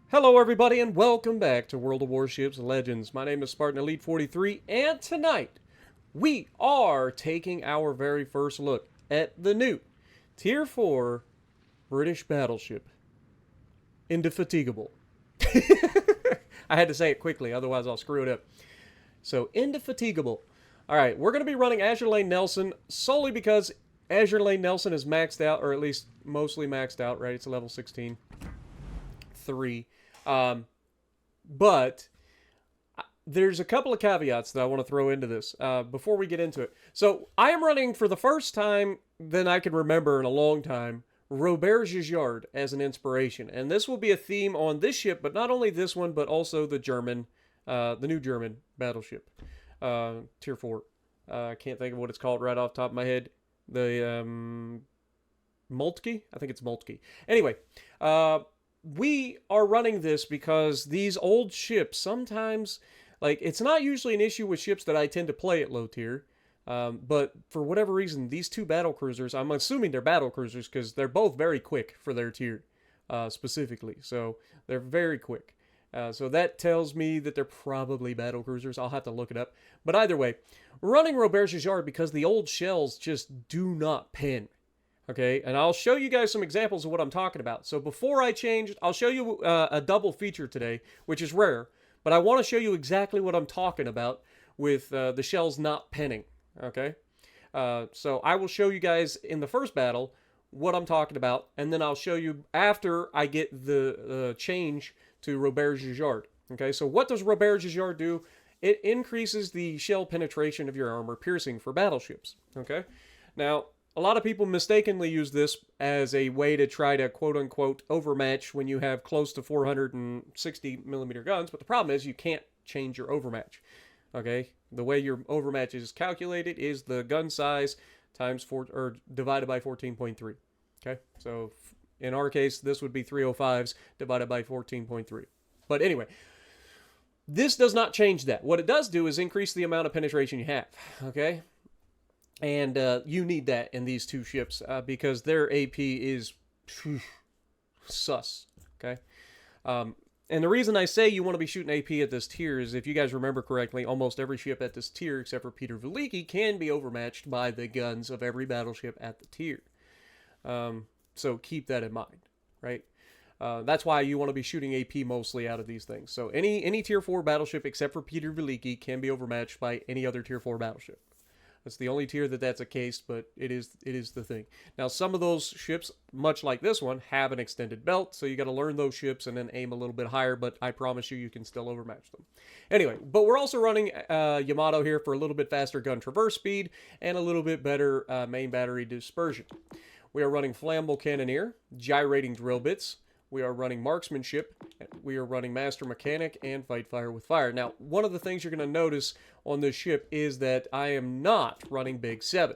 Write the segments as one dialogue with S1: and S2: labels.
S1: Hello, everybody, and welcome back to World of Warships Legends. My name is Spartan Elite 43, and tonight we are taking our very first look at the new Tier 4 British battleship, Indefatigable. I had to say it quickly, otherwise I'll screw it up. So, Indefatigable. Alright, we're going to be running Azure Lane Nelson solely because Azure Lane Nelson is maxed out, or at least mostly maxed out, right? It's a level 16. 3. But there's a couple of caveats that I want to throw into this before we get into it. So I am running for the first time than I can remember in a long time Robert Gijard as an inspiration, and this will be a theme on this ship, but not only this one, but also the new German battleship, Tier 4. I can't think of what it's called right off the top of my head. The Moltke? I think it's Moltke. Anyway, we are running this because these old ships sometimes, like, it's not usually an issue with ships that I tend to play at low tier, but for whatever reason, these two battle cruisers, I'm assuming they're battle cruisers because they're both very quick for their tier, specifically. So they're very quick. So that tells me that they're probably battle cruisers. I'll have to look it up. But either way, running Robert Gijard because the old shells just do not pin. Okay, and I'll show you guys some examples of what I'm talking about. So before I change, I'll show you a double feature today, which is rare, but I want to show you exactly what I'm talking about with the shells not pinning. Okay, so I will show you guys in the first battle what I'm talking about, and then I'll show you after I get the change to Robert Gijard. Okay, so what does Robert Gijard do? It increases the shell penetration of your armor piercing for battleships. Okay, now a lot of people mistakenly use this as a way to try to quote-unquote overmatch when you have close to 460 millimeter guns, but the problem is you can't change your overmatch. Okay, the way your overmatch is calculated is the gun size times 4 or divided by 14.3. Okay, so in our case this would be 305s divided by 14.3. But anyway, this does not change that. What it does do is increase the amount of penetration you have. Okay. And you need that in these two ships because their AP is sus. Okay. And the reason I say you want to be shooting AP at this tier is, if you guys remember correctly, almost every ship at this tier, except for Peter Veliki, can be overmatched by the guns of every battleship at the tier. So keep that in mind, right? That's why you want to be shooting AP mostly out of these things. So any tier 4 battleship except for Peter Veliki can be overmatched by any other tier 4 battleship. That's the only tier that's a case, but it is the thing. Now, some of those ships, much like this one, have an extended belt, so you got to learn those ships and then aim a little bit higher, but I promise you can still overmatch them. Anyway, but we're also running Yamato here for a little bit faster gun traverse speed and a little bit better main battery dispersion. We are running flammable cannoneer, gyrating drill bits. We are running marksmanship, we are running master mechanic, and fight fire with fire. Now, one of the things you're going to notice on this ship is that I am not running Big 7.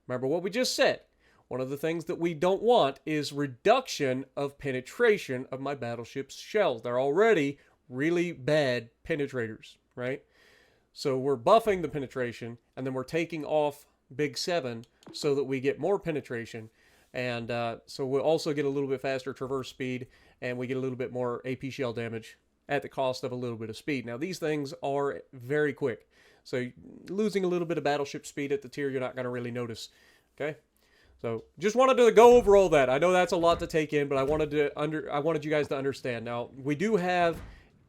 S1: Remember what we just said. One of the things that we don't want is reduction of penetration of my battleship's shells. They're already really bad penetrators, right? So we're buffing the penetration, and then we're taking off Big 7 so that we get more penetration. And so we'll also get a little bit faster traverse speed, and we get a little bit more AP shell damage at the cost of a little bit of speed. Now, these things are very quick, so losing a little bit of battleship speed at the tier, you're not going to really notice. Okay, so just wanted to go over all that. I know that's a lot to take in, but I wanted you guys to understand. Now, we do have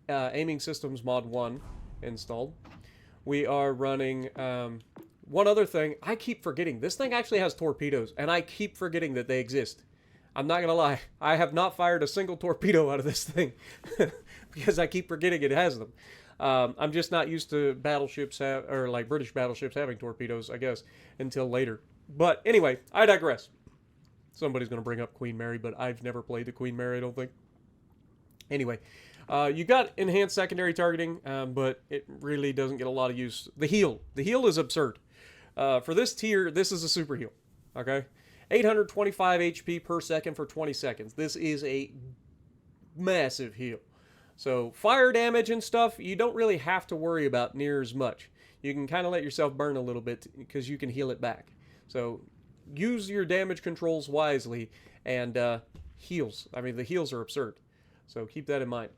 S1: aiming systems mod 1 installed. We are running one other thing, I keep forgetting. This thing actually has torpedoes, and I keep forgetting that they exist. I'm not going to lie. I have not fired a single torpedo out of this thing because I keep forgetting it has them. I'm just not used to battleships, or like British battleships having torpedoes, I guess, until later. But anyway, I digress. Somebody's going to bring up Queen Mary, but I've never played the Queen Mary, I don't think. Anyway, you got enhanced secondary targeting, but it really doesn't get a lot of use. The heal is absurd. For this tier, this is a super heal, okay? 825 HP per second for 20 seconds. This is a massive heal. So fire damage and stuff, you don't really have to worry about near as much. You can kind of let yourself burn a little bit because you can heal it back. So use your damage controls wisely, and heals. I mean, the heals are absurd. So keep that in mind.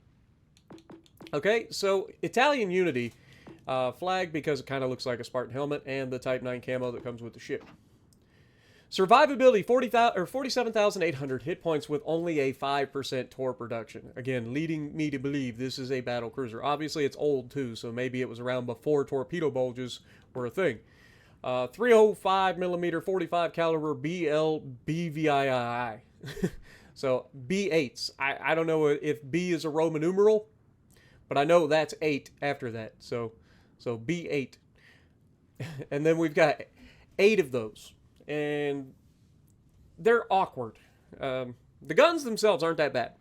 S1: Okay, so Italian Unity flag because it kind of looks like a Spartan helmet, and the Type 9 camo that comes with the ship. Survivability, 47,800 hit points with only a 5% torp reduction. Again, leading me to believe this is a battle cruiser. Obviously, it's old too, so maybe it was around before torpedo bulges were a thing. 305 millimeter, 45 caliber BL BVII. So B8s. I don't know if B is a Roman numeral, but I know that's 8 after that. So B8. And then we've got 8 of those. And they're awkward. The guns themselves aren't that bad,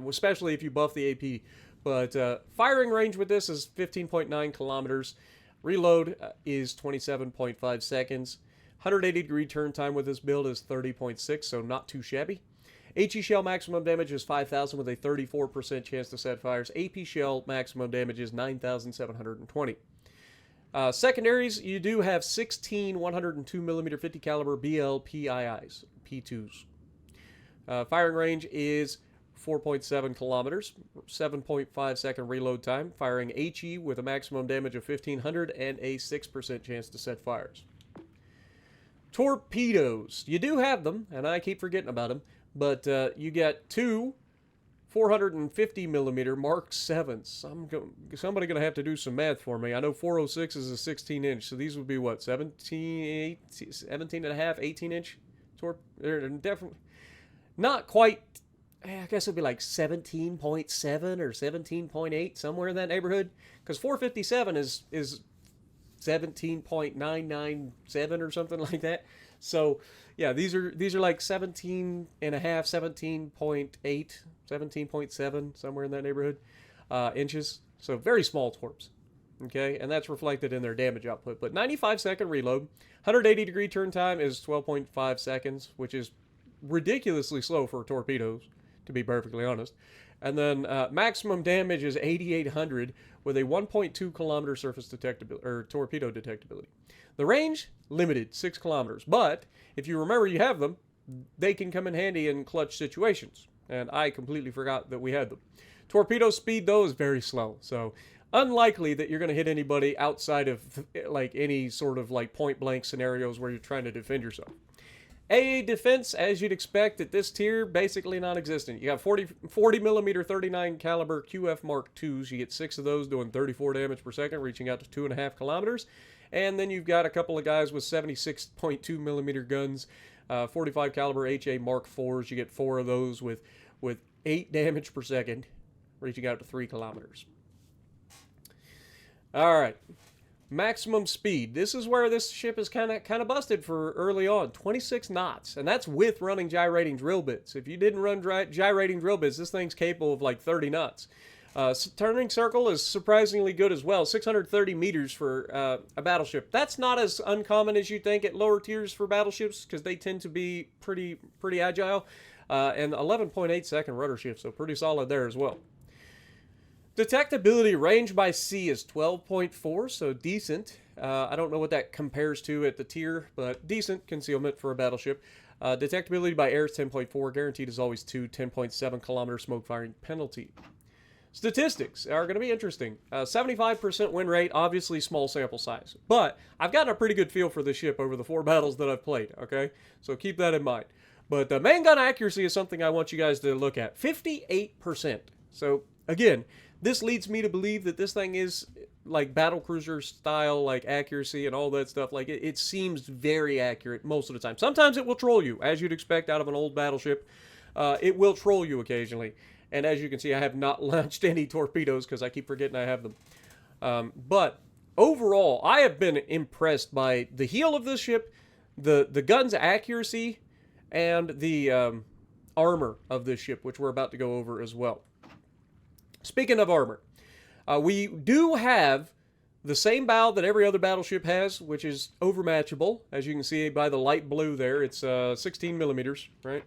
S1: especially if you buff the AP. But firing range with this is 15.9 kilometers. Reload is 27.5 seconds. 180-degree turn time with this build is 30.6, so not too shabby. HE shell maximum damage is 5,000 with a 34% chance to set fires. AP shell maximum damage is 9,720. Secondaries, you do have 16 102mm 50 caliber BL PIIs, P2s. Firing range is 4.7 kilometers, 7.5 second reload time, firing HE with a maximum damage of 1,500 and a 6% chance to set fires. Torpedoes, you do have them, and I keep forgetting about them, but you get 2 450mm Mark 7s. Somebody going to have to do some math for me. I know 406 is a 16-inch, so these would be what, 17 and a half, 18-inch They're definitely not quite. I guess it'd be like 17.7 or 17.8, somewhere in that neighborhood. Because 457 is 17.997 or something like that. So yeah, these are like 17 and a half, 17.8, 17.7, somewhere in that neighborhood, inches. So very small torps. Okay, and that's reflected in their damage output. But 95-second reload, 180-degree turn time is 12.5 seconds, which is ridiculously slow for torpedoes, to be perfectly honest. And then maximum damage is 8,800 with a 1.2 kilometer surface detectability, or torpedo detectability. The range, limited, 6 kilometers. But if you remember you have them, they can come in handy in clutch situations. And I completely forgot that we had them. Torpedo speed, though, is very slow. So unlikely that you're going to hit anybody outside of like any sort of like point blank scenarios where you're trying to defend yourself. AA defense, as you'd expect at this tier, basically non-existent. You got 40 millimeter 39 caliber QF Mark IIs. You get 6 of those doing 34 damage per second, reaching out to 2.5 kilometers. And then you've got a couple of guys with 76.2 millimeter guns, 45 caliber HA Mark IVs. You get 4 of those with 8 damage per second, reaching out to 3 kilometers. All right, maximum speed. This is where this ship is kind of busted for early on. 26 knots, and that's with running gyrating drill bits. If you didn't run gyrating drill bits, this thing's capable of like 30 knots. Turning circle is surprisingly good as well. 630 meters for a battleship. That's not as uncommon as you think at lower tiers for battleships because they tend to be pretty agile. And 11.8 second rudder shift, so pretty solid there as well. Detectability range by sea is 12.4, so decent. I don't know what that compares to at the tier, but decent concealment for a battleship. Detectability by air is 10.4, guaranteed as always 10.7 kilometer smoke firing penalty. Statistics are going to be interesting. 75% win rate, obviously small sample size. But I've gotten a pretty good feel for this ship over the 4 battles that I've played, okay? So keep that in mind. But the main gun accuracy is something I want you guys to look at. 58%. So again, this leads me to believe that this thing is like battlecruiser style, like accuracy and all that stuff. Like it seems very accurate most of the time. Sometimes it will troll you, as you'd expect out of an old battleship. It will troll you occasionally. And as you can see, I have not launched any torpedoes because I keep forgetting I have them. But overall, I have been impressed by the heel of this ship, the gun's accuracy, and the armor of this ship, which we're about to go over as well. Speaking of armor, we do have the same bow that every other battleship has, which is overmatchable. As you can see by the light blue there, it's 16 millimeters, right?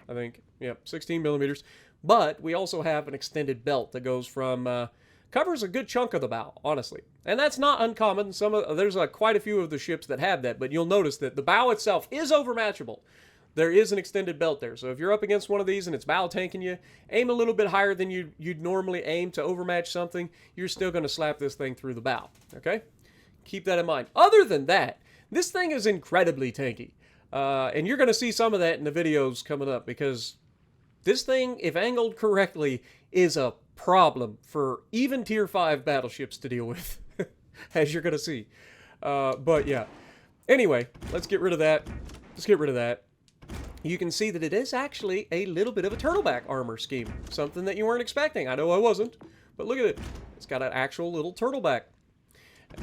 S1: I think, yep, 16 millimeters. But we also have an extended belt that goes from, covers a good chunk of the bow, honestly. And that's not uncommon. There's quite a few of the ships that have that, but you'll notice that the bow itself is overmatchable. there is an extended belt there. So if you're up against one of these and it's bow tanking you, aim a little bit higher than you'd normally aim to overmatch something. You're still going to slap this thing through the bow. Okay? Keep that in mind. Other than that, this thing is incredibly tanky. And you're going to see some of that in the videos coming up, because this thing, if angled correctly, is a problem for even tier 5 battleships to deal with, as you're going to see. But yeah. Anyway, let's get rid of that. Let's get rid of that. You can see that it is actually a little bit of a turtleback armor scheme. Something that you weren't expecting. I know I wasn't. But look at it. It's got an actual little turtleback.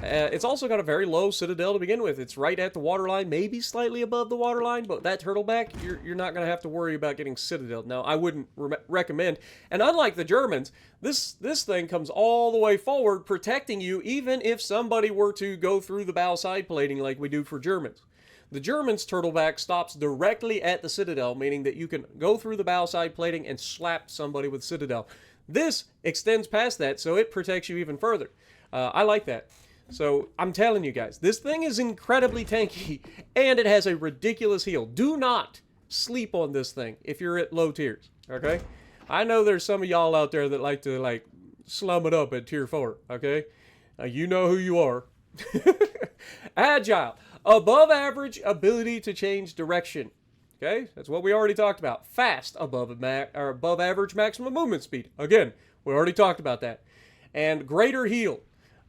S1: It's also got a very low citadel to begin with. It's right at the waterline, maybe slightly above the waterline, but that turtleback, you're not going to have to worry about getting citadel. Now, I wouldn't recommend, and unlike the Germans, this thing comes all the way forward, protecting you even if somebody were to go through the bow side plating like we do for Germans. The Germans' turtleback stops directly at the citadel, meaning that you can go through the bow side plating and slap somebody with citadel. This extends past that, so it protects you even further. I like that. So, I'm telling you guys, this thing is incredibly tanky, and it has a ridiculous heal. Do not sleep on this thing if you're at low tiers, okay? I know there's some of y'all out there that like to, slum it up at tier 4, okay? You know who you are. Agile. Above average ability to change direction. Okay? That's what we already talked about. Fast. Above average maximum movement speed. Again, we already talked about that. And greater heal.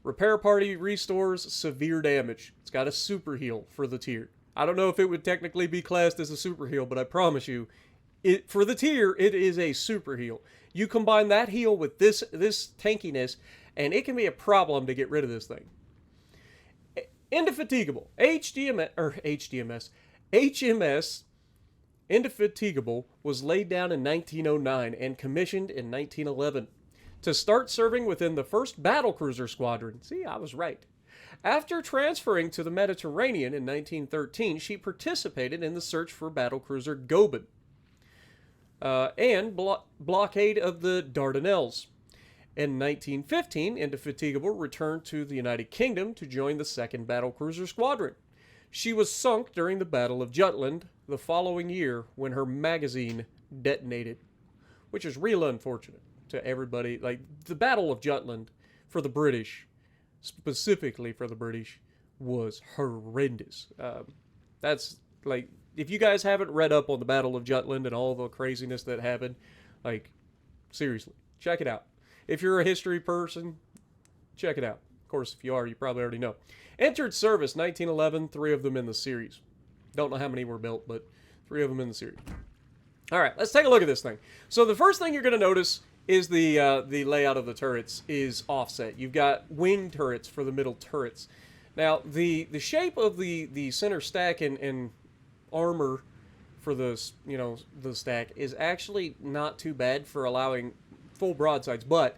S1: Repair party restores severe damage. It's got a super heal for the tier. I don't know if it would technically be classed as a super heal, but I promise you, for the tier, it is a super heal. You combine that heal with this tankiness, and it can be a problem to get rid of this thing. Indefatigable. HMS Indefatigable was laid down in 1909 and commissioned in 1911 to start serving within the 1st Battlecruiser Squadron. See, I was right. After transferring to the Mediterranean in 1913, she participated in the search for Battlecruiser Goeben and blockade of the Dardanelles. In 1915, Indefatigable returned to the United Kingdom to join the 2nd Battlecruiser Squadron. She was sunk during the Battle of Jutland the following year when her magazine detonated, which is real unfortunate to everybody. Like, the Battle of Jutland for the British, specifically for the British, was horrendous. That's, like, if you guys haven't read up on the Battle of Jutland and all the craziness that happened, like, seriously, check it out. If you're a history person, check it out. Of course, if you are, you probably already know. Entered service 1911, 3 of them in the series. Don't know how many were built, but 3 of them in the series. All right, let's take a look at this thing. So the first thing you're going to notice is the layout of the turrets is offset. You've got wing turrets for the middle turrets. Now, the shape of the center stack and armor for the stack is actually not too bad for allowing full broadsides, but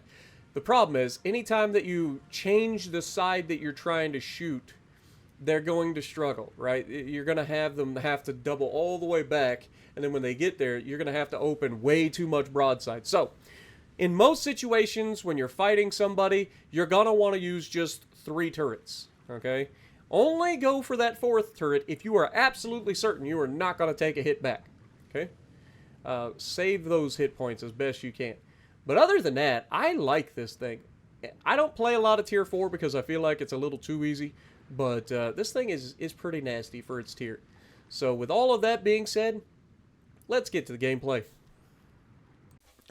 S1: the problem is anytime that you change the side that you're trying to shoot, they're going to struggle, right? You're going to have them have to double all the way back, and then when they get there, you're going to have to open way too much broadside. So, in most situations, when you're fighting somebody, you're going to want to use just 3 turrets, okay? Only go for that 4th turret if you are absolutely certain you are not going to take a hit back, okay? Save those hit points as best you can. But other than that, I like this thing. I don't play a lot of tier 4 because I feel like it's a little too easy, but this thing is pretty nasty for its tier. So with all of that being said, let's get to the gameplay.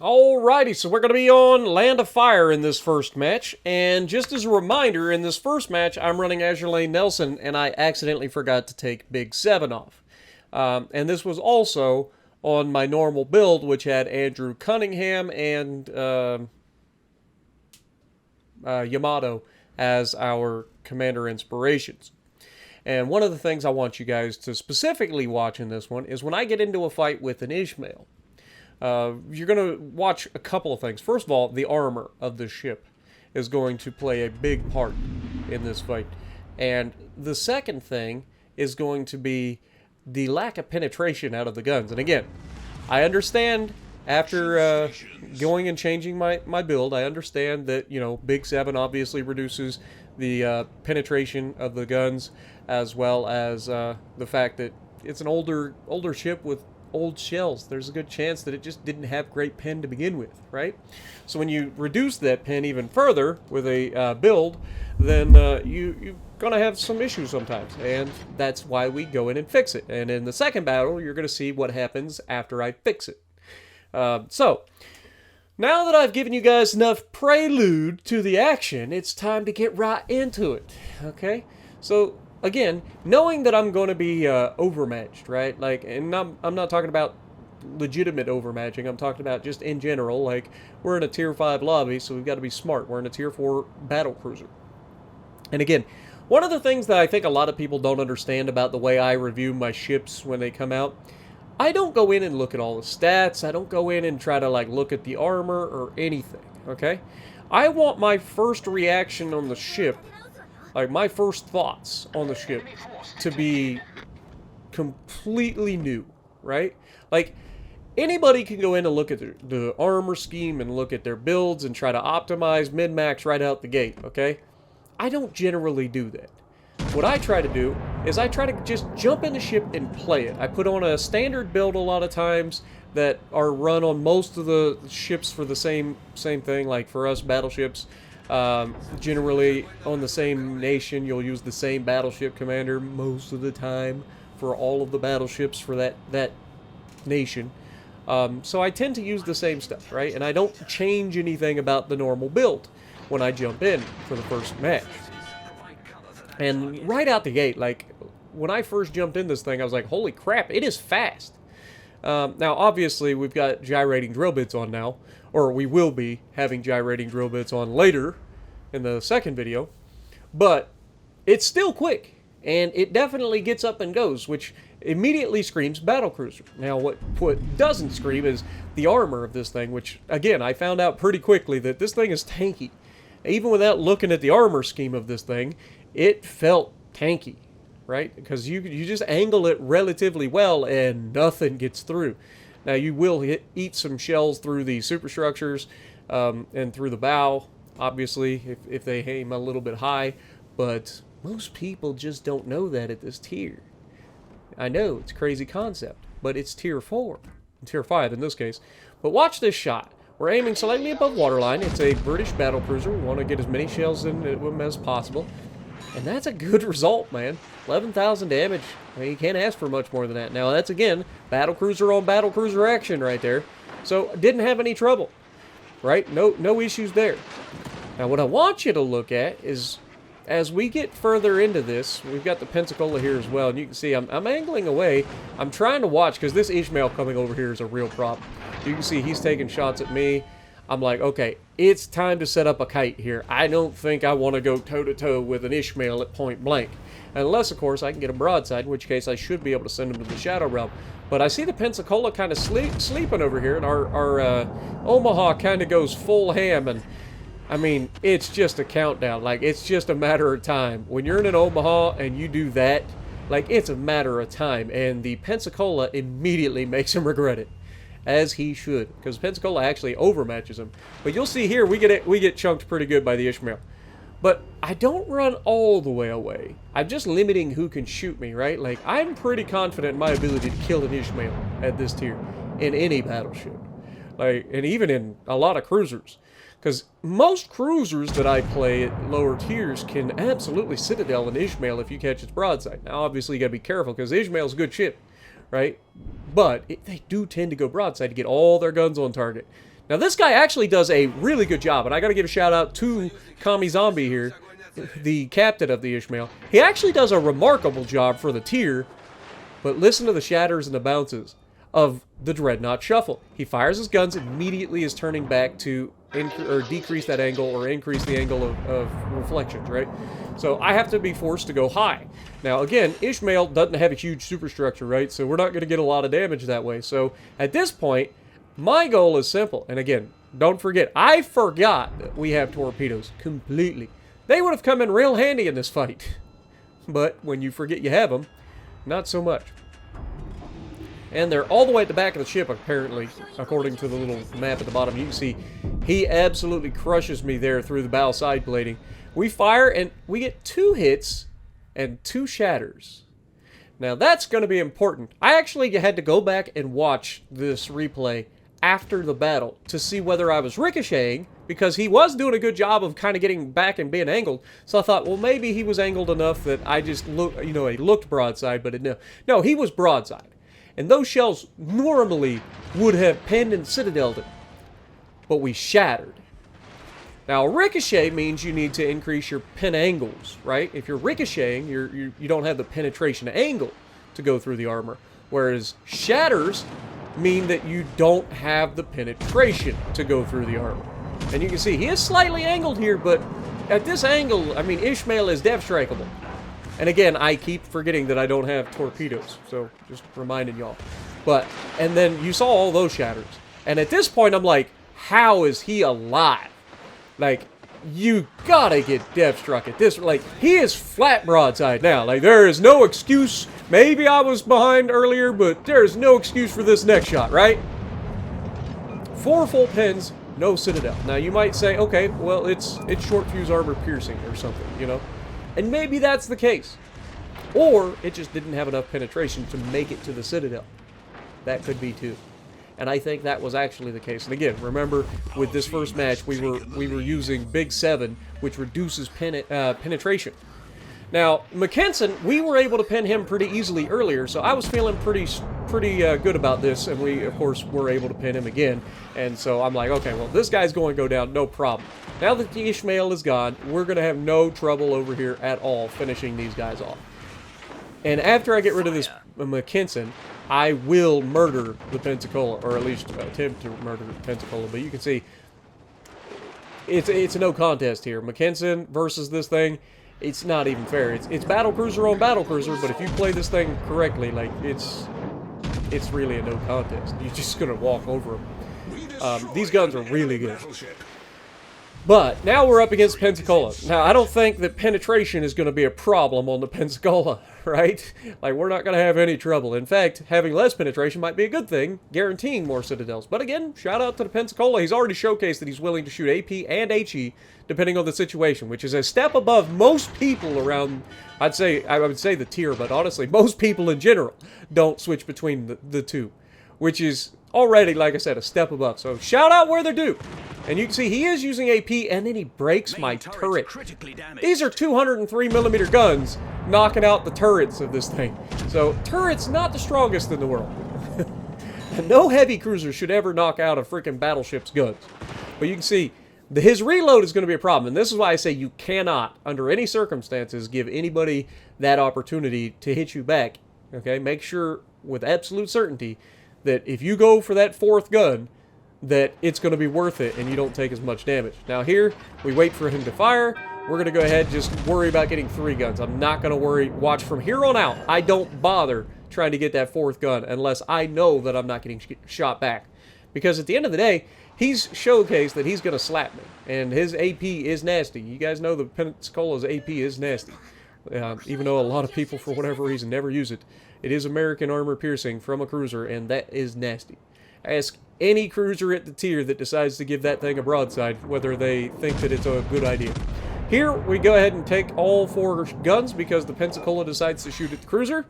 S1: Alrighty, so we're going to be on Land of Fire in this first match, and just as a reminder, in this first match, I'm running Azure Lane Nelson, and I accidentally forgot to take Big 7 off. And this was also on my normal build, which had Andrew Cunningham and Yamato as our commander inspirations. And one of the things I want you guys to specifically watch in this one is when I get into a fight with an Ishmael. You're going to watch a couple of things. First of all, the armor of the ship is going to play a big part in this fight. And the second thing is going to be the lack of penetration out of the guns. And again, I understand after going and changing my build, I understand that, Big 7 obviously reduces the penetration of the guns, as well as the fact that it's an older ship with old shells. There's a good chance that it just didn't have great pen to begin with, right? So when you reduce that pen even further with a build, then you're gonna have some issues sometimes, and that's why we go in and fix it. And in the second battle, you're gonna see what happens after I fix it. So now that I've given you guys enough prelude to the action, it's time to get right into it, okay? So, again, knowing that I'm going to be overmatched, right? Like, and I'm not talking about legitimate overmatching. I'm talking about just in general, like, we're in a Tier 5 lobby, so we've got to be smart. We're in a Tier 4 battlecruiser. And again, one of the things that I think a lot of people don't understand about the way I review my ships when they come out, I don't go in and look at all the stats. I don't go in and try to like look at the armor or anything, okay? I want my first reaction on the ship, like my first thoughts on the ship, to be completely new, right? Like, anybody can go in and look at the armor scheme and look at their builds and try to optimize min-max right out the gate, okay? I don't generally do that. What I try to do is I try to just jump in the ship and play it. I put on a standard build a lot of times that are run on most of the ships for the same thing. Like for us, battleships, generally on the same nation, you'll use the same battleship commander most of the time for all of the battleships for that nation. So I tend to use the same stuff, right? And I don't change anything about the normal build when I jump in for the first match. And right out the gate, like, when I first jumped in this thing, I was like, holy crap, it is fast. Now, obviously, we've got gyrating drill bits on now, or we will be having gyrating drill bits on later in the second video, but it's still quick, and it definitely gets up and goes, which immediately screams battlecruiser. Now, what doesn't scream is the armor of this thing, which, again, I found out pretty quickly that this thing is tanky. Even without looking at the armor scheme of this thing, it felt tanky, right? Because you just angle it relatively well and nothing gets through. Now, you will eat some shells through the superstructures and through the bow, obviously, if they aim a little bit high, but most people just don't know that at this tier. I know, it's a crazy concept, but it's Tier 4, Tier 5 in this case. But watch this shot. We're aiming slightly above waterline. It's a British battlecruiser. We want to get as many shells in them as possible. And that's a good result, man. 11,000 damage. I mean, you can't ask for much more than that. Now, that's, again, battlecruiser on battlecruiser action right there. So, didn't have any trouble, right? No issues there. Now, what I want you to look at is, as we get further into this, we've got the Pensacola here as well. And you can see I'm angling away. I'm trying to watch, because this Ishmael coming over here is a real problem. You can see he's taking shots at me. I'm like, okay, it's time to set up a kite here. I don't think I want to go toe-to-toe with an Ishmael at point blank. Unless, of course, I can get a broadside, in which case I should be able to send him to the Shadow Realm. But I see the Pensacola kind of sleeping over here, and our Omaha kind of goes full ham, and I mean, it's just a countdown. Like, it's just a matter of time. When you're in an Omaha and you do that, like, it's a matter of time. And the Pensacola immediately makes him regret it. As he should, because Pensacola actually overmatches him. But you'll see here, we get chunked pretty good by the Ishmael. But I don't run all the way away. I'm just limiting who can shoot me, right? Like, I'm pretty confident in my ability to kill an Ishmael at this tier in any battleship. Like, and even in a lot of cruisers. Because most cruisers that I play at lower tiers can absolutely citadel an Ishmael if you catch its broadside. Now, obviously, you gotta be careful, because Ishmael's a good ship, right? But they do tend to go broadside to get all their guns on target. Now, this guy actually does a really good job, and I got to give a shout out to Kami Zombie here, the captain of the Ishmael. He actually does a remarkable job for the tier, but listen to the shatters and the bounces of the Dreadnought Shuffle. He fires his guns, immediately is turning back to decrease that angle or increase the angle of reflections, right? So I have to be forced to go high. Now, again, Ishmael doesn't have a huge superstructure, right? So we're not going to get a lot of damage that way. So at this point, my goal is simple. And again, don't forget, I forgot that we have torpedoes completely. They would have come in real handy in this fight. But when you forget you have them, not so much. And they're all the way at the back of the ship, apparently, according to the little map at the bottom. You can see he absolutely crushes me there through the bow side plating. We fire, and we get 2 hits and 2 shatters. Now that's going to be important. I actually had to go back and watch this replay after the battle to see whether I was ricocheting, because he was doing a good job of kind of getting back and being angled. So I thought, well, maybe he was angled enough that I just looked, he looked broadside, but no, he was broadside. And those shells normally would have pinned and citadeled him, but we shattered. Now, ricochet means you need to increase your pin angles, right? If you're ricocheting, you don't have the penetration angle to go through the armor, whereas shatters mean that you don't have the penetration to go through the armor. And you can see he is slightly angled here, but at this angle, I mean, Ishmael is dev strikeable. And again, I keep forgetting that I don't have torpedoes, so just reminding y'all. And then you saw all those shatters. And at this point, I'm like, how is he alive? Like, you gotta get dev struck at this. Like, he is flat broadside now. Like, there is no excuse. Maybe I was behind earlier, but there's no excuse for this next shot, right? 4 full pins, no citadel. Now, you might say, okay, well, it's short fuse armor piercing or something, And maybe that's the case. Or it just didn't have enough penetration to make it to the citadel. That could be too. And I think that was actually the case. And again, remember, with this first match, we were using Big 7, which reduces penetration. Now, Mackensen, we were able to pin him pretty easily earlier, so I was feeling pretty good about this, and we, of course, were able to pin him again. And so I'm like, okay, well, this guy's going to go down, no problem. Now that the Ishmael is gone, we're going to have no trouble over here at all finishing these guys off. And after I get rid of this Mackensen, I will murder the Pensacola, or at least attempt to murder the Pensacola. But you can see, it's a no contest here. Mackensen versus this thing, it's not even fair. It's battlecruiser on battlecruiser, but if you play this thing correctly, like, it's really a no contest. You're just gonna walk over them. These guns are really good. But now we're up against Pensacola. Now, I don't think that penetration is going to be a problem on the Pensacola, right? Like, we're not going to have any trouble. In fact, having less penetration might be a good thing, guaranteeing more citadels. But again, shout out to the Pensacola. He's already showcased that he's willing to shoot AP and HE, depending on the situation, which is a step above most people around, I would say the tier, but honestly, most people in general don't switch between the two, which is already, like I said, a step above. So shout out where they're due. And you can see he is using AP, and then he breaks my turret. These are 203mm guns knocking out the turrets of this thing. So turrets not the strongest in the world. And no heavy cruiser should ever knock out a freaking battleship's guns. But you can see his reload is going to be a problem. And this is why I say you cannot, under any circumstances, give anybody that opportunity to hit you back. Okay, make sure with absolute certainty that if you go for that 4th gun, that it's going to be worth it and you don't take as much damage. Now here, we wait for him to fire. We're going to go ahead and just worry about getting 3 guns. I'm not going to worry. Watch, from here on out, I don't bother trying to get that 4th gun unless I know that I'm not getting shot back. Because at the end of the day, he's showcased that he's going to slap me. And his AP is nasty. You guys know the Pensacola's AP is nasty. Even though a lot of people, for whatever reason, never use it. It is American armor piercing from a cruiser, and that is nasty. Ask any cruiser at the tier that decides to give that thing a broadside whether they think that it's a good idea. Here, we go ahead and take all 4 guns because the Pensacola decides to shoot at the cruiser.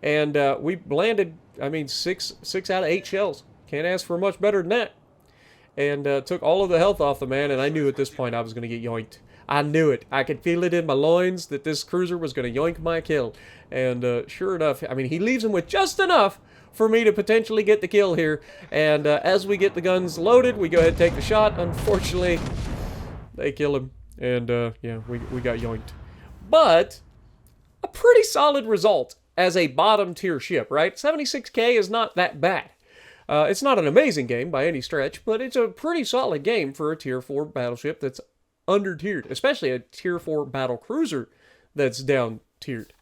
S1: And we landed, 6 out of 8 shells. Can't ask for much better than that. And took all of the health off the man, and I knew at this point I was going to get yoinked. I knew it. I could feel it in my loins that this cruiser was going to yoink my kill. And sure enough, he leaves him with just enough for me to potentially get the kill here. And as we get the guns loaded, we go ahead and take the shot. Unfortunately, they kill him. And yeah, we got yoinked. But a pretty solid result as a bottom tier ship, right? 76k is not that bad. It's not an amazing game by any stretch, but it's a pretty solid game for a tier 4 battleship that's under-tiered, especially a tier 4 battle cruiser that's down-tiered.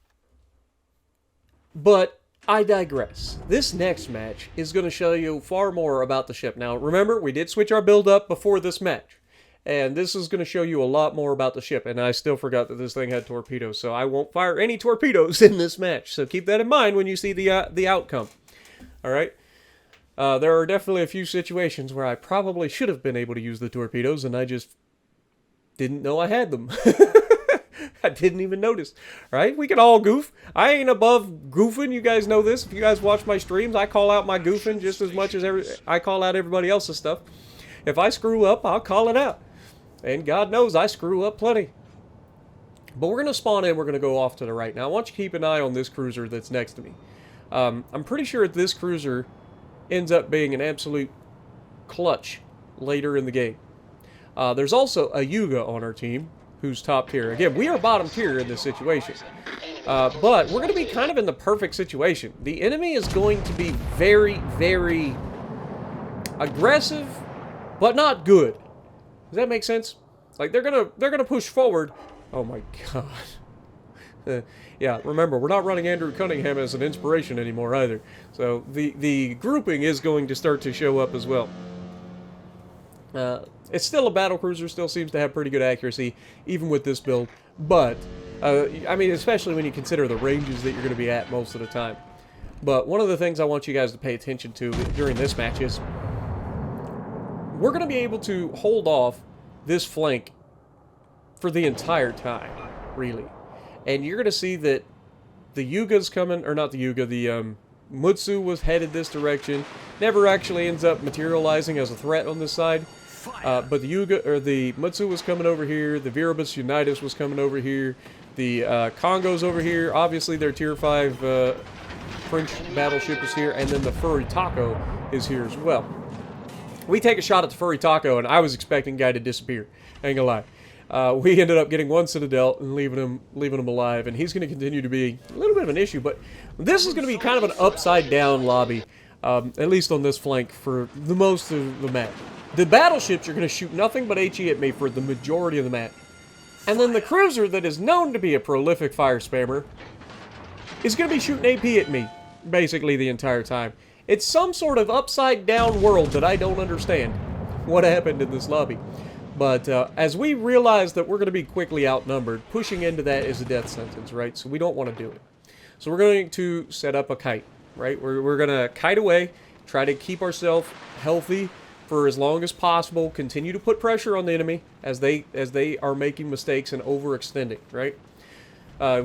S1: But I digress. This next match is going to show you far more about the ship. Now, remember, we did switch our build up before this match, and this is going to show you a lot more about the ship, and I still forgot that this thing had torpedoes, so I won't fire any torpedoes in this match, so keep that in mind when you see the outcome. Alright? There are definitely a few situations where I probably should have been able to use the torpedoes, and I just didn't know I had them. I didn't even notice, right? We can all goof. I ain't above goofing. You guys know this. If you guys watch my streams, I call out my goofing just as much as I call out everybody else's stuff. If I screw up, I'll call it out. And God knows I screw up plenty. But we're going to spawn in. We're going to go off to the right. Now, I want you to keep an eye on this cruiser that's next to me. I'm pretty sure this cruiser ends up being an absolute clutch later in the game. There's also a Yuga on our team who's top tier. Again, we are bottom tier in this situation. But we're going to be kind of in the perfect situation. The enemy is going to be very, very aggressive, but not good. Does that make sense? Like they're gonna push forward. Oh my god. Yeah, remember, we're not running Andrew Cunningham as an inspiration anymore either. So the grouping is going to start to show up as well. It's still a battle cruiser, still seems to have pretty good accuracy, even with this build. But, I mean, especially when you consider the ranges that you're going to be at most of the time. But one of the things I want you guys to pay attention to during this match is we're going to be able to hold off this flank for the entire time, really. And you're going to see that the Yuga's coming, or not the Yuga, the Mutsu was headed this direction. Never actually ends up materializing as a threat on this side. But the Yuga, or the Mutsu was coming over here, the Viribus Unitas was coming over here, the Congo's over here, obviously their tier 5 French battleship is here, and then the Furry Taco is here as well. We take a shot at the Furry Taco, and I was expecting the guy to disappear, I ain't gonna lie. We ended up getting one Citadel and leaving him alive, and he's going to continue to be a little bit of an issue, but this is going to be kind of an upside-down lobby, at least on this flank, for the most of the map. The battleships are going to shoot nothing but HE at me for the majority of the map. And then the cruiser that is known to be a prolific fire spammer is going to be shooting AP at me, basically the entire time. It's some sort of upside-down world that I don't understand what happened in this lobby. But as we realize that we're going to be quickly outnumbered, pushing into that is a death sentence, right? So we don't want to do it. So we're going to set up a kite, right? We're going to kite away, try to keep ourselves healthy for as long as possible, continue to put pressure on the enemy as they are making mistakes and overextending, right?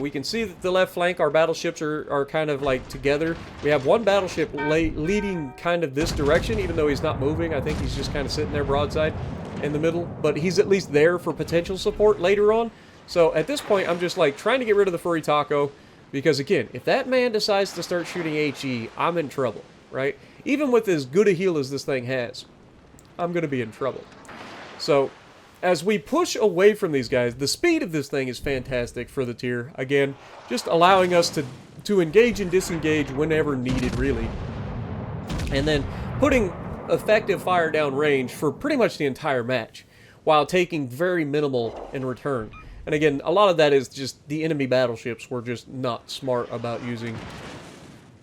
S1: We can see that the left flank, our battleships are kind of like together. We have one battleship leading kind of this direction, even though he's not moving. I think he's just kind of sitting there broadside in the middle, but he's at least there for potential support later on. So at this point, I'm just like trying to get rid of the Furry Taco, because again, if that man decides to start shooting HE, I'm in trouble, right? Even with as good a heal as this thing has, I'm going to be in trouble. So as we push away from these guys, the speed of this thing is fantastic for the tier. Again, just allowing us to engage and disengage whenever needed, really. And then putting effective fire down range for pretty much the entire match, while taking very minimal in return. And again, a lot of that is just the enemy battleships were just not smart about using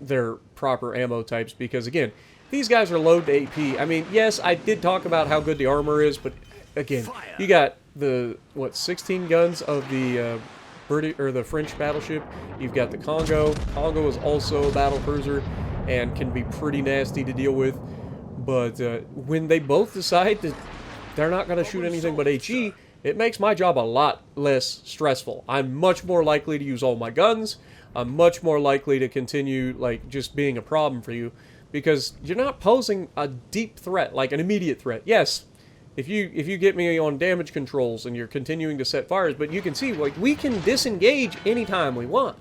S1: their proper ammo types, because again, these guys are low to AP. I mean, yes, I did talk about how good the armor is, but again, you got the, 16 guns of the British or the French battleship. You've got the Congo. Congo is also a battle cruiser and can be pretty nasty to deal with. But when they both decide that they're not going to shoot anything but HE, it makes my job a lot less stressful. I'm much more likely to use all my guns. I'm much more likely to continue like just being a problem for you, because you're not posing a deep threat, like an immediate threat. Yes, if you get me on damage controls and you're continuing to set fires, but you can see like we can disengage anytime we want.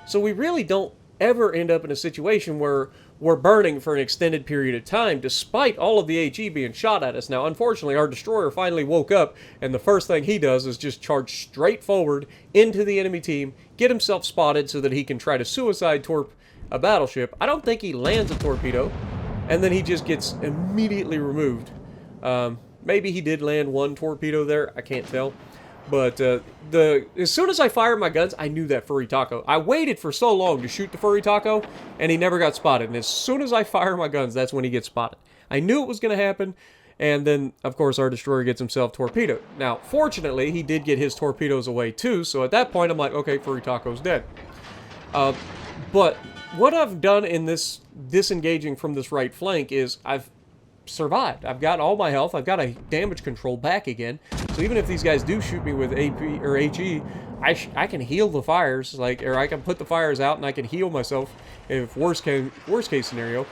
S1: So we really don't ever end up in a situation where we're burning for an extended period of time, despite all of the HE being shot at us. Now, unfortunately, our destroyer finally woke up, and the first thing he does is just charge straight forward into the enemy team, get himself spotted so that he can try to suicide torp a battleship. I don't think he lands a torpedo, and then he just gets immediately removed. Maybe he did land one torpedo there, I can't tell. But as soon as I fired my guns, I knew that Furry Taco. I waited for so long to shoot the Furry Taco, and he never got spotted. And as soon as I fire my guns, that's when he gets spotted. I knew it was going to happen, and then, of course, our destroyer gets himself torpedoed. Now, fortunately, he did get his torpedoes away too, so at that point, I'm like, okay, Furry Taco's dead. But what I've done in this disengaging from this right flank is I've survived. I've got all my health. I've got a damage control back again. So even if these guys do shoot me with AP or HE, I can heal the fires, like, or I can put the fires out and I can heal myself if worst case scenario.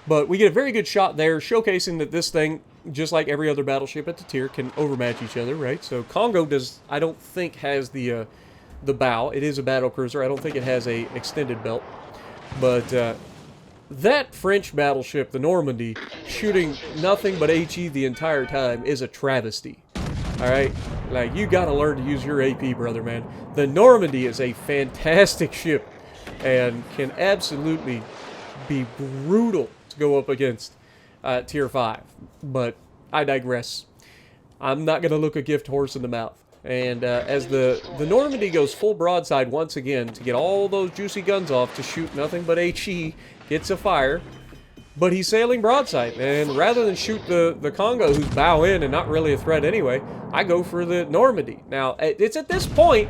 S1: But we get a very good shot there, showcasing that this thing, just like every other battleship at the tier, can overmatch each other, right? So Congo I don't think has the bow. It is a battle cruiser. I don't think it has a extended belt. But that French battleship, the Normandy, shooting nothing but HE the entire time is a travesty. Alright? Like, you gotta learn to use your AP, brother, man. The Normandy is a fantastic ship and can absolutely be brutal to go up against Tier 5. But I digress. I'm not going to look a gift horse in the mouth. And as the Normandy goes full broadside once again to get all those juicy guns off to shoot nothing but HE, gets a fire. But he's sailing broadside, and rather than shoot the Congo, who's bow in and not really a threat anyway, I go for the Normandy. Now, it's at this point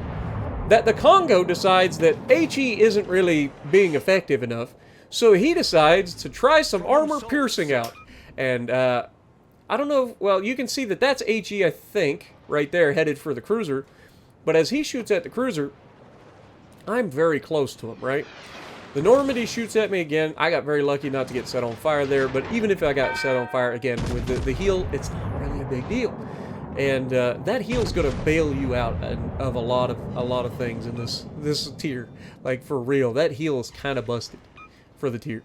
S1: that the Congo decides that HE isn't really being effective enough, so he decides to try some armor piercing out. And I don't know, well, you can see that that's HE, I think, right there, headed for the cruiser. But as he shoots at the cruiser, I'm very close to him, right? The Normandy shoots at me again. I got very lucky not to get set on fire there, but even if I got set on fire again with the heal, it's not really a big deal. And that heal's going to bail you out of a lot of things in this tier. Like, for real, that heal is kind of busted for the tier.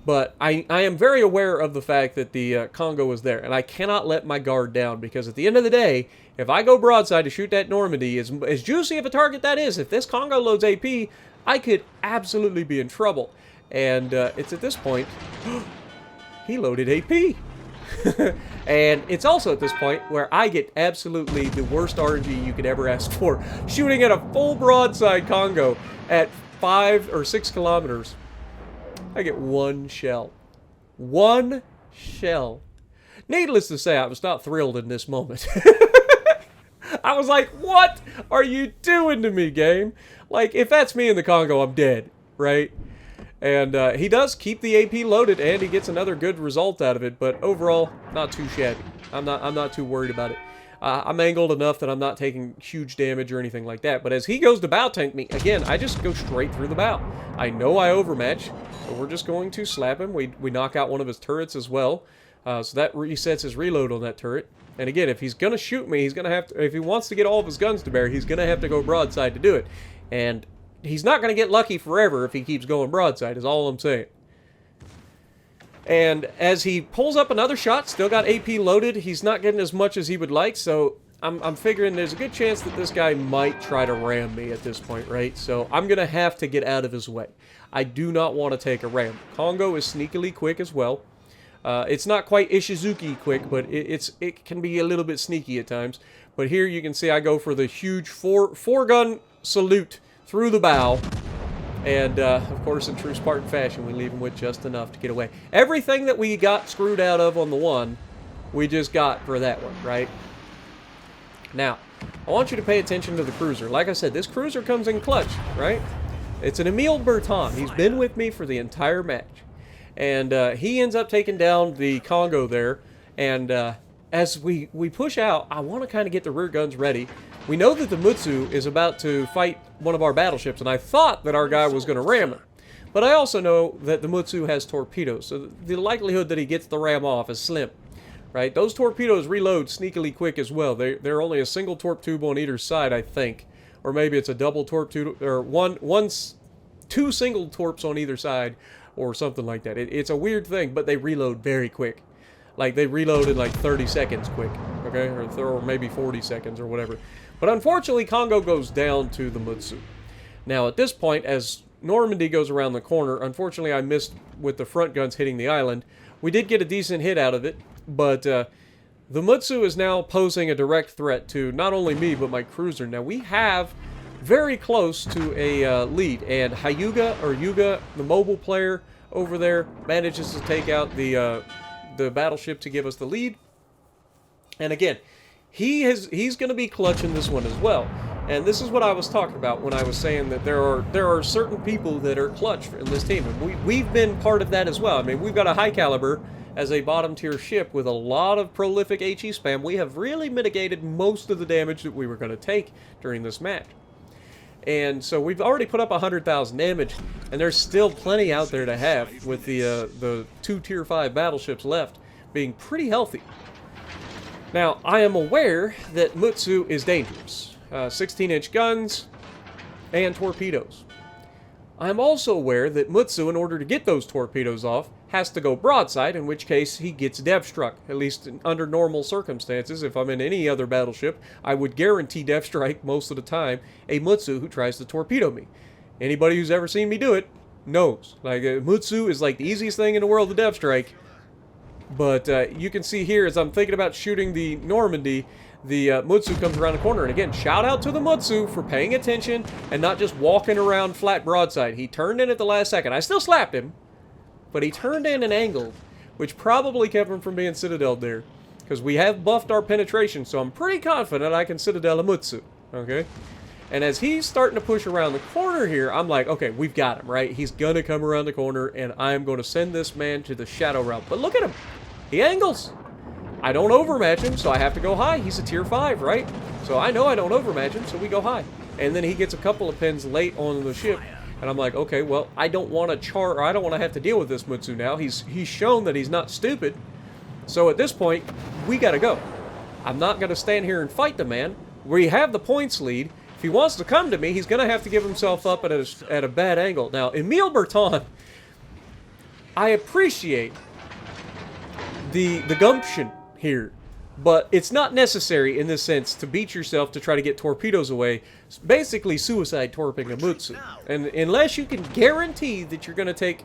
S1: But I am very aware of the fact that the Congo is there, and I cannot let my guard down, because at the end of the day, if I go broadside to shoot that Normandy, as juicy of a target that is, if this Congo loads AP, I could absolutely be in trouble. And it's at this point, he loaded AP. And it's also at this point where I get absolutely the worst RNG you could ever ask for. Shooting at a full broadside Congo at 5 or 6 kilometers. I get one shell. One shell. Needless to say, I was not thrilled in this moment. I was like, what are you doing to me, game? Like, if that's me in the Congo, I'm dead, right? And he does keep the AP loaded, and he gets another good result out of it, but overall, not too shabby. I'm not too worried about it. I'm angled enough that I'm not taking huge damage or anything like that, but as he goes to bow tank me, again, I just go straight through the bow. I know I overmatch, but we're just going to slap him. We knock out one of his turrets as well, so that resets his reload on that turret. And again, if he's going to shoot me, he's going to have to, if he wants to get all of his guns to bear, he's going to have to go broadside to do it. And he's not going to get lucky forever if he keeps going broadside, is all I'm saying. And as he pulls up another shot, still got AP loaded, he's not getting as much as he would like, so I'm figuring there's a good chance that this guy might try to ram me at this point, right? So I'm going to have to get out of his way. I do not want to take a ram. Congo is sneakily quick as well. It's not quite Ishizuki quick, but it can be a little bit sneaky at times. But here you can see I go for the huge four-gun salute through the bow. And, of course, in true Spartan fashion, we leave him with just enough to get away. Everything that we got screwed out of on the one, we just got for that one, right? Now, I want you to pay attention to the cruiser. Like I said, this cruiser comes in clutch, right? It's an Emile Bertin. He's been with me for the entire match. And he ends up taking down the Congo there. And as we push out, I want to kind of get the rear guns ready. We know that the Mutsu is about to fight one of our battleships, and I thought that our guy was going to ram him. But I also know that the Mutsu has torpedoes, so the likelihood that he gets the ram off is slim. Right? Those torpedoes reload sneakily quick as well. They're only a single torp tube on either side, I think. Or maybe it's a double torp tube, or two single torps on either side, or something like that. It's a weird thing, but they reload very quick. Like, they reload in like 30 seconds quick, okay? Or maybe 40 seconds or whatever. But unfortunately, Congo goes down to the Mutsu. Now, at this point, as Normandy goes around the corner, unfortunately, I missed with the front guns hitting the island. We did get a decent hit out of it, but the Mutsu is now posing a direct threat to not only me, but my cruiser. Now, we have very close to a lead, and Yuga, the mobile player over there, manages to take out the battleship to give us the lead. And again, he's going to be clutching this one as well. And this is what I was talking about when I was saying that there are certain people that are clutch in this team, and we've been part of that as well. I mean, we've got a high caliber as a bottom tier ship with a lot of prolific HE spam. We have really mitigated most of the damage that we were going to take during this match. And so we've already put up 100,000 damage, and there's still plenty out there to have with the 2 tier 5 battleships left being pretty healthy. Now, I am aware that Mutsu is dangerous. 16-inch guns and torpedoes. I'm also aware that Mutsu, in order to get those torpedoes off, has to go broadside, in which case he gets depth struck. At least under normal circumstances, if I'm in any other battleship, I would guarantee depth strike most of the time a Mutsu who tries to torpedo me. Anybody who's ever seen me do it knows. Like, Mutsu is like the easiest thing in the world to depth strike. But you can see here, as I'm thinking about shooting the Normandy, the Mutsu comes around the corner. And again, shout out to the Mutsu for paying attention and not just walking around flat broadside. He turned in at the last second. I still slapped him, but he turned in and angled, which probably kept him from being citadeled there. Because we have buffed our penetration, so I'm pretty confident I can citadel a Mutsu. Okay? And as he's starting to push around the corner here, I'm like, okay, we've got him, right? He's going to come around the corner, and I'm going to send this man to the shadow route. But look at him. He angles. I don't overmatch him, so I have to go high. He's a tier 5, right? So I know I don't overmatch him, so we go high. And then he gets a couple of pins late on the ship, and I'm like, okay, well, I don't want to have to deal with this Mutsu now. He's shown that he's not stupid. So at this point, we got to go. I'm not going to stand here and fight the man. We have the points lead. If he wants to come to me, he's going to have to give himself up at a bad angle. Now, Emile Berton, I appreciate the gumption here, but it's not necessary in this sense to beat yourself to try to get torpedoes away. It's basically suicide torping a Mutsu. And unless you can guarantee that you're going to take,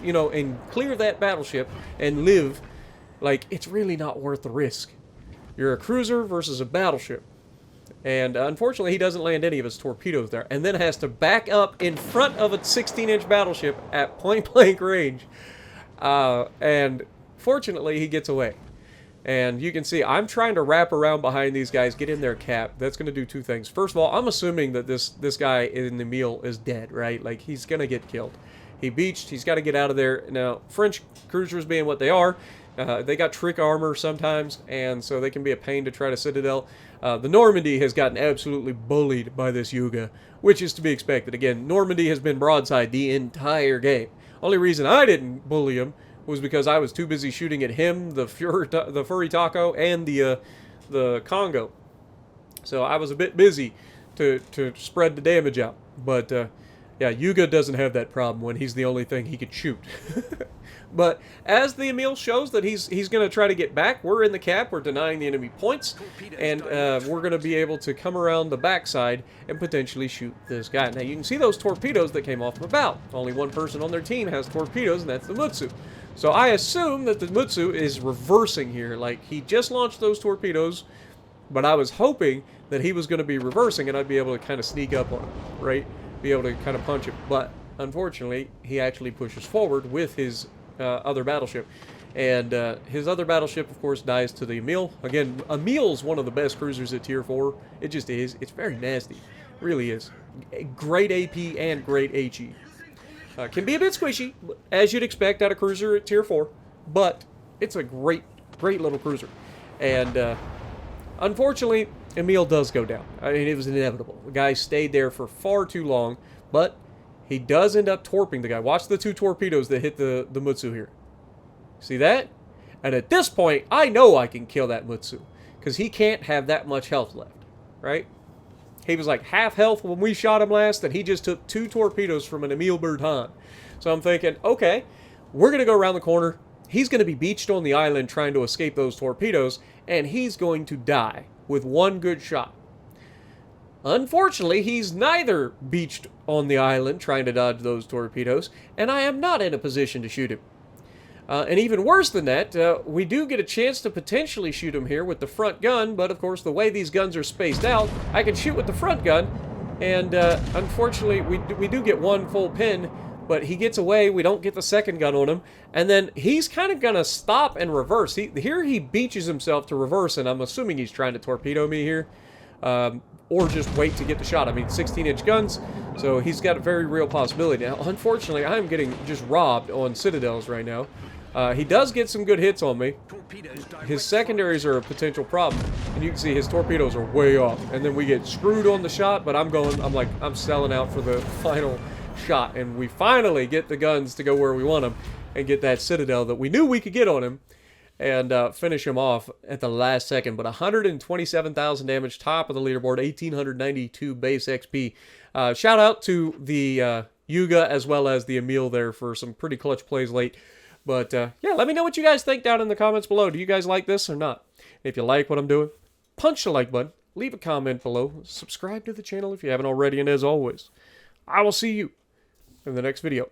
S1: you know, and clear that battleship and live, like, it's really not worth the risk. You're a cruiser versus a battleship. And unfortunately, he doesn't land any of his torpedoes there, and then has to back up in front of a 16-inch battleship at point-blank range. And fortunately, he gets away. And you can see, I'm trying to wrap around behind these guys, get in their cap. That's going to do two things. First of all, I'm assuming that this guy in the Emile is dead, right? Like, he's going to get killed. He beached. He's got to get out of there. Now, French cruisers being what they are, they got trick armor sometimes, and so they can be a pain to try to citadel. The Normandy has gotten absolutely bullied by this Yuga, which is to be expected. Again, Normandy has been broadside the entire game. Only reason I didn't bully him was because I was too busy shooting at him, the Furry Taco, and the Congo. So I was a bit busy to spread the damage out. But yeah, Yuga doesn't have that problem when he's the only thing he could shoot. But as the Emile shows that he's going to try to get back, we're in the cap, we're denying the enemy points, and we're going to be able to come around the backside and potentially shoot this guy. Now you can see those torpedoes that came off the bow. Only one person on their team has torpedoes, and that's the Mutsu. So I assume that the Mutsu is reversing here. Like, he just launched those torpedoes, but I was hoping that he was going to be reversing and I'd be able to kind of sneak up on him, right? Be able to kind of punch him. But unfortunately, he actually pushes forward with his other battleship. And his other battleship, of course, dies to the Emile. Again, Emile's one of the best cruisers at Tier 4. It just is. It's very nasty. It really is. Great AP and great HE. Can be a bit squishy, as you'd expect out of cruiser at Tier 4. But it's a great little cruiser. And unfortunately, Emile does go down. I mean, it was inevitable. The guy stayed there for far too long, but he does end up torping the guy. Watch the two torpedoes that hit the Mutsu here. See that? And at this point, I know I can kill that Mutsu, because he can't have that much health left, right? He was like half health when we shot him last, and he just took two torpedoes from an Emile Berton. So I'm thinking, okay, we're going to go around the corner. He's going to be beached on the island trying to escape those torpedoes, and he's going to die with one good shot. Unfortunately, he's neither beached on the island trying to dodge those torpedoes, and I am not in a position to shoot him. And even worse than that, we do get a chance to potentially shoot him here with the front gun, but of course the way these guns are spaced out, I can shoot with the front gun, and unfortunately we do get one full pin, but he gets away, we don't get the second gun on him, and then he's kind of going to stop and reverse. Here he beaches himself to reverse, and I'm assuming he's trying to torpedo me here. or just wait to get the shot. I mean, 16-inch guns, so he's got a very real possibility. Now, unfortunately, I'm getting just robbed on citadels right now. He does get some good hits on me. His secondaries are a potential problem, and you can see his torpedoes are way off. And then we get screwed on the shot, but I'm selling out for the final shot, and we finally get the guns to go where we want them and get that citadel that we knew we could get on him and finish him off at the last second. But 127,000 damage, top of the leaderboard, 1,892 base XP. Shout out to the Yuga as well as the Emil there for some pretty clutch plays late. But yeah, let me know what you guys think down in the comments below. Do you guys like this or not? If you like what I'm doing, punch the like button, leave a comment below, subscribe to the channel if you haven't already, and as always, I will see you in the next video.